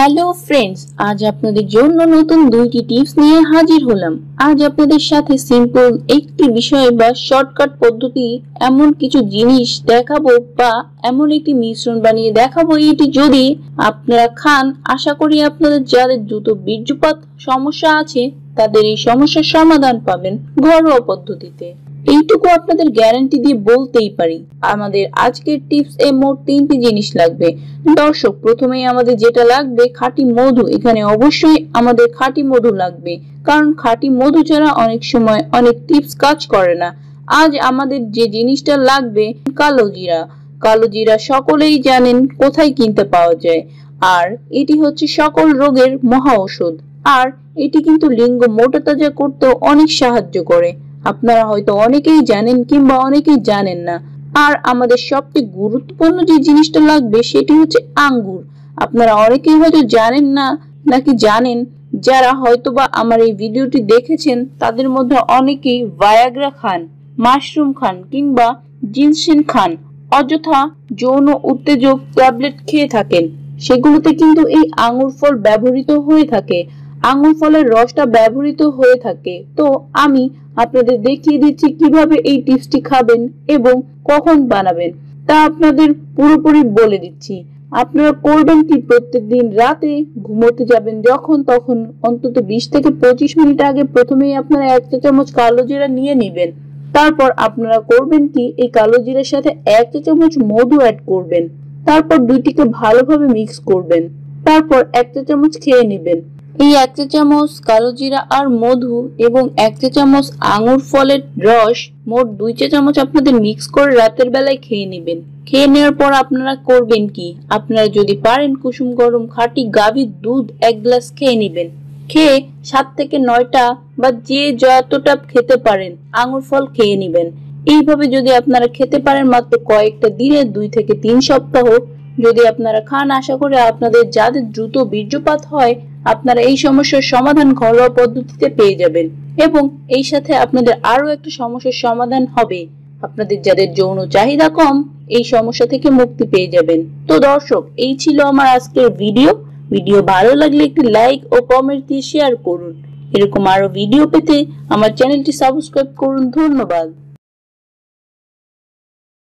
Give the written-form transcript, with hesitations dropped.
Hello friends, আজ আপনাদের জন্য নতুন দুইটি টিপস নিয়ে হাজির হলাম। আজ আপনাদের সাথে সিম্পল একটি বিষয় বা শর্টকাট পদ্ধতি এমন কিছু জিনিস দেখাবো বা এমন একটি মিশ্রণ বানিয়ে দেখাবো, এটি যদি আপনারা খান আশা করি আপনাদের যাদের দ্রুত বীর্যপাত সমস্যা আছে তাদের এই সমস্যার সমাধান পাবেন ঘরোয়া পদ্ধতিতে। এইটুকু আপনাদের গ্যারান্টি দিয়ে বলতেই পারি। আমাদের আজকের টিপস এ মোট 3টি জিনিস লাগবে। দর্শক, প্রথমেই আমাদের যেটা লাগবে খাঁটি মধু। এখানে অবশ্যই আমাদের খাঁটি মধু লাগবে, কারণ খাঁটি মধু ছাড়া অনেক সময় অনেক টিপস কাজ করে না। আজ আমাদের যে জিনিসটা লাগবে কালো জিরা। কালো জিরা সকলেই জানেন কোথায় কিনতে পাওয়া যায়, আর এটি হচ্ছে সকল রোগের মহা ঔষধ। আর এটি কিন্তু লিঙ্গ মোটা তাজা করতেও অনেক সাহায্য করে। আপনারা হয়তো অনেকেই জানেন কিংবা অনেকেই জানেন না। আর আমাদের সবচেয়ে গুরুত্বপূর্ণ যে জিনিসটা লাগবে সেটি হচ্ছে আঙ্গুর। আপনারা অনেকেই হয়তো জানেন না নাকি জানেন, যারা হয়তোবা আমার এই ভিডিওটি দেখেছেন তাদের মধ্যে অনেকেই ভায়াগ্রা খান, মাশরুম খান কিংবা জিনসেন খান, অযথা যৌন উত্তেজক ট্যাবলেট খেয়ে থাকেন। সেগুলোতে কিন্তু এই আঙ্গুর ফল ব্যবহৃত হয়ে থাকে, আঙ্গুর ফলের রসটা ব্যবহৃত হয়ে থাকে। তো আমি আপনাদের দেখিয়ে দিচ্ছি কিভাবে এই টিপসটি খাবেন এবং কখন বানাবেন, তা আপনাদের পুরোপুরি বলে দিচ্ছি। আপনারা করবেন কি, প্রত্যেকদিন রাতে ঘুমোতে যাবেন যখন তখন অন্তত 20 থেকে 25 মিনিট আগে প্রথমেই আপনারা 1 চা চামচ কালো জিরা নিয়ে নেবেন। তারপর আপনারা করবেন কি, এই কালো জিরার সাথে 1 চা চামচ মধু অ্যাড করবেন। তারপর দুইটিকে ভালোভাবে মিক্স করবেন। তারপর 1 চা চামচ খেয়ে নেবেন। এই 1 চা চামচ কালো জিরা আর মধু এবং 1 চা চামচ আঙ্গুর ফলের রস, মোট 2 চা চামচ আপনাদের মিক্স করে রাতের বেলায় খেয়ে নেবেন। খেয়ে নেওয়ার পর আপনারা করবেন কি, আপনারা যদি পারেন কুসুম গরম খাঁটি গাভীর দুধ 1 গ্লাস খেয়ে নেবেন। খেয়ে 7 থেকে 9টা বা যে যতটা খেতে পারেন আঙ্গুর ফল খেয়ে নেবেন। এইভাবে যদি আপনারা খেতে পারেন মাত্র কয়েকটা দিনে 2 থেকে 3 সপ্তাহ যদি আপনারা খান, আশা করি আপনাদের যাদের দ্রুত বীর্যপাত হয় আপনারা এই সমস্যার সমাধান ঘরোয়া পদ্ধতিতে পেয়ে যাবেন। এবং এই সাথে আপনাদের আরো একটা সমস্যার সমাধান হবে, আপনাদের যাদের যৌন চাহিদা কম এই সমস্যা থেকে মুক্তি পেয়ে যাবেন। তো দর্শক, এই ছিল আমার আজকের ভিডিও ভালো লাগলে একটি লাইক ও কমেন্ট দিয়ে শেয়ার করুন। এরকম আরো ভিডিও পেতে আমার চ্যানেলটি সাবস্ক্রাইব করুন। ধন্যবাদ।